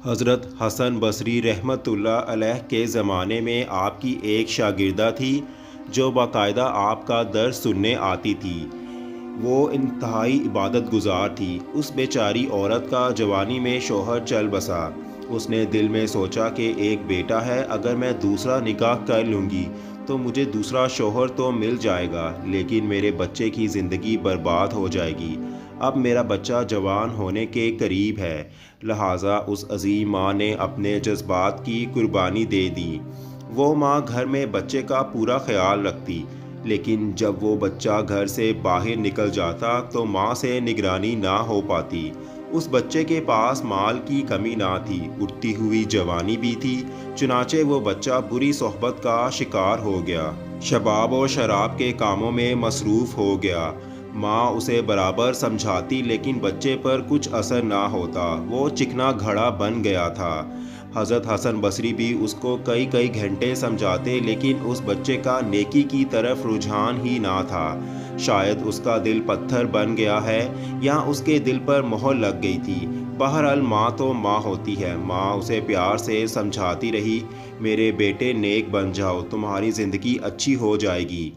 حضرت حسن بصری رحمۃ اللہ علیہ کے زمانے میں آپ کی ایک شاگردہ تھی جو باقاعدہ آپ کا درس سننے آتی تھی۔ وہ انتہائی عبادت گزار تھی۔ اس بیچاری عورت کا جوانی میں شوہر چل بسا۔ اس نے دل میں سوچا کہ ایک بیٹا ہے، اگر میں دوسرا نکاح کر لوں گی تو مجھے دوسرا شوہر تو مل جائے گا، لیکن میرے بچے کی زندگی برباد ہو جائے گی۔ اب میرا بچہ جوان ہونے کے قریب ہے، لہٰذا اس عظیم ماں نے اپنے جذبات کی قربانی دے دی۔ وہ ماں گھر میں بچے کا پورا خیال رکھتی، لیکن جب وہ بچہ گھر سے باہر نکل جاتا تو ماں سے نگرانی نہ ہو پاتی۔ اس بچے کے پاس مال کی کمی نہ تھی، اٹھتی ہوئی جوانی بھی تھی، چنانچہ وہ بچہ بری صحبت کا شکار ہو گیا، شباب و شراب کے کاموں میں مصروف ہو گیا۔ ماں اسے برابر سمجھاتی لیکن بچے پر کچھ اثر نہ ہوتا، وہ چکنا گھڑا بن گیا تھا۔ حضرت حسن بصری بھی اس کو کئی گھنٹے سمجھاتے لیکن اس بچے کا نیکی کی طرف رجحان ہی نہ تھا۔ شاید اس کا دل پتھر بن گیا ہے یا اس کے دل پر مہر لگ گئی تھی۔ بہرحال ماں تو ماں ہوتی ہے۔ ماں اسے پیار سے سمجھاتی رہی، میرے بیٹے نیک بن جاؤ، تمہاری زندگی اچھی ہو جائے گی۔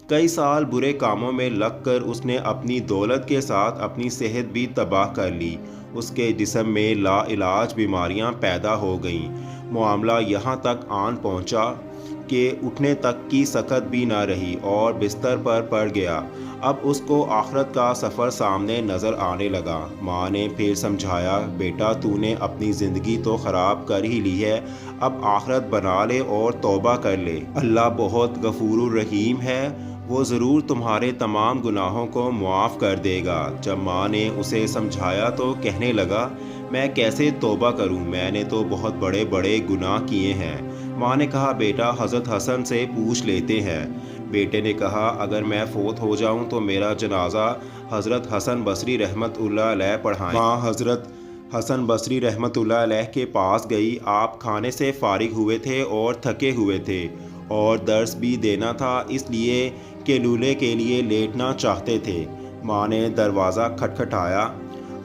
کئی سال برے کاموں میں لگ کر اس نے اپنی دولت کے ساتھ اپنی صحت بھی تباہ کر لی۔ اس کے جسم میں لا علاج بیماریاں پیدا ہو گئیں۔ معاملہ یہاں تک آن پہنچا کہ اٹھنے تک کی سکت بھی نہ رہی اور بستر پر پڑ گیا۔ اب اس کو آخرت کا سفر سامنے نظر آنے لگا۔ ماں نے پھر سمجھایا، بیٹا تو نے اپنی زندگی تو خراب کر ہی لی ہے، اب آخرت بنا لے اور توبہ کر لے۔ اللہ بہت غفور الرحیم ہے، وہ ضرور تمہارے تمام گناہوں کو معاف کر دے گا۔ جب ماں نے اسے سمجھایا تو کہنے لگا، میں کیسے توبہ کروں، میں نے تو بہت بڑے بڑے گناہ کیے ہیں۔ ماں نے کہا، بیٹا حضرت حسن سے پوچھ لیتے ہیں۔ بیٹے نے کہا، اگر میں فوت ہو جاؤں تو میرا جنازہ حضرت حسن بصری رحمۃ اللہ علیہ پڑھائیں۔ ماں حضرت حسن بصری رحمۃ اللہ علیہ کے پاس گئی۔ آپ کھانے سے فارغ ہوئے تھے اور تھکے ہوئے تھے اور درس بھی دینا تھا، اس لیے کہ لولے کے لیے لیٹنا چاہتے تھے۔ ماں نے دروازہ کھٹکھٹایا۔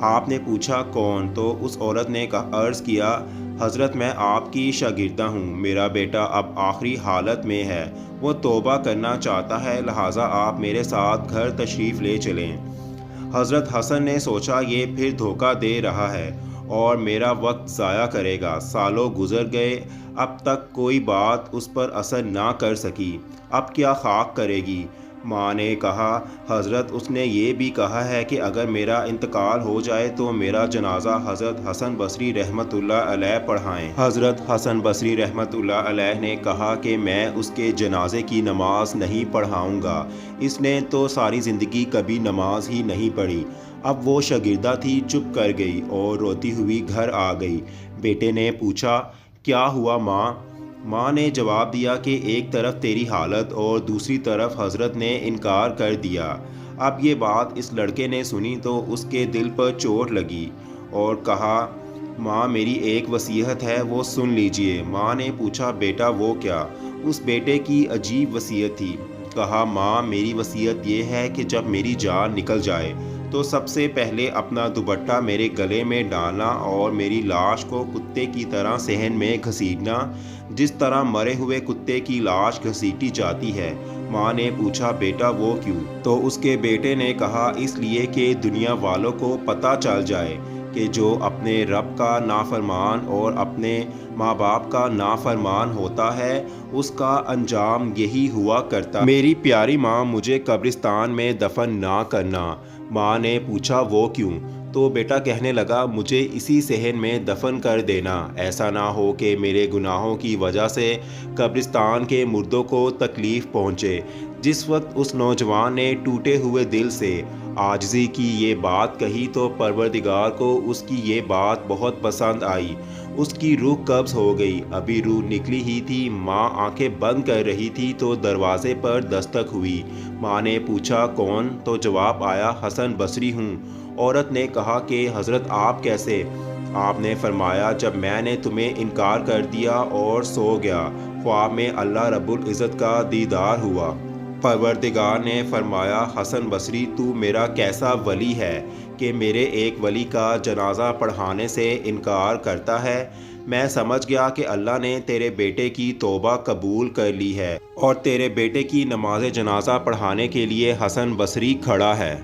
آپ نے پوچھا، کون؟ تو اس عورت نے عرض کیا، حضرت میں آپ کی شاگردہ ہوں، میرا بیٹا اب آخری حالت میں ہے، وہ توبہ کرنا چاہتا ہے، لہٰذا آپ میرے ساتھ گھر تشریف لے چلیں۔ حضرت حسن نے سوچا، یہ پھر دھوکہ دے رہا ہے اور میرا وقت ضائع کرے گا۔ سالوں گزر گئے، اب تک کوئی بات اس پر اثر نہ کر سکی، اب کیا خاک کرے گی؟ ماں نے کہا، حضرت اس نے یہ بھی کہا ہے کہ اگر میرا انتقال ہو جائے تو میرا جنازہ حضرت حسن بصری رحمۃ اللہ علیہ پڑھائیں۔ حضرت حسن بصری رحمۃ اللہ علیہ نے کہا کہ میں اس کے جنازے کی نماز نہیں پڑھاؤں گا، اس نے تو ساری زندگی کبھی نماز ہی نہیں پڑھی۔ اب وہ شاگردہ تھی، چپ کر گئی اور روتی ہوئی گھر آ گئی۔ بیٹے نے پوچھا، کیا ہوا ماں؟ ماں نے جواب دیا کہ ایک طرف تیری حالت اور دوسری طرف حضرت نے انکار کر دیا۔ اب یہ بات اس لڑکے نے سنی تو اس کے دل پر چوٹ لگی اور کہا، ماں میری ایک وصیت ہے، وہ سن لیجئے۔ ماں نے پوچھا، بیٹا وہ کیا؟ اس بیٹے کی عجیب وصیت تھی۔ کہا، ماں میری وصیت یہ ہے کہ جب میری جان نکل جائے تو سب سے پہلے اپنا دوپٹہ میرے گلے میں ڈالنا اور میری لاش کو کتے کی طرح صحن میں گھسیٹنا، جس طرح مرے ہوئے کتے کی لاش گھسیٹی جاتی ہے۔ ماں نے پوچھا، بیٹا وہ کیوں؟ تو اس کے بیٹے نے کہا، اس لیے کہ دنیا والوں کو پتہ چل جائے کہ جو اپنے رب کا نافرمان اور اپنے ماں باپ کا نافرمان ہوتا ہے اس کا انجام یہی ہوا کرتا ہے۔ میری پیاری ماں، مجھے قبرستان میں دفن نہ کرنا۔ ماں نے پوچھا، وہ کیوں؟ تو بیٹا کہنے لگا، مجھے اسی صحن میں دفن کر دینا، ایسا نہ ہو کہ میرے گناہوں کی وجہ سے قبرستان کے مردوں کو تکلیف پہنچے۔ جس وقت اس نوجوان نے ٹوٹے ہوئے دل سے عاجزی کی یہ بات کہی تو پروردگار کو اس کی یہ بات بہت پسند آئی۔ اس کی روح قبض ہو گئی۔ ابھی روح نکلی ہی تھی، ماں آنکھیں بند کر رہی تھی تو دروازے پر دستک ہوئی۔ ماں نے پوچھا، کون؟ تو جواب آیا، حسن بصری ہوں۔ عورت نے کہا کہ حضرت آپ کیسے؟ آپ نے فرمایا، جب میں نے تمہیں انکار کر دیا اور سو گیا، خواب میں اللہ رب العزت کا دیدار ہوا۔ پروردگار نے فرمایا، حسن بصری تو میرا کیسا ولی ہے کہ میرے ایک ولی کا جنازہ پڑھانے سے انکار کرتا ہے۔ میں سمجھ گیا کہ اللہ نے تیرے بیٹے کی توبہ قبول کر لی ہے اور تیرے بیٹے کی نماز جنازہ پڑھانے کے لیے حسن بصری کھڑا ہے۔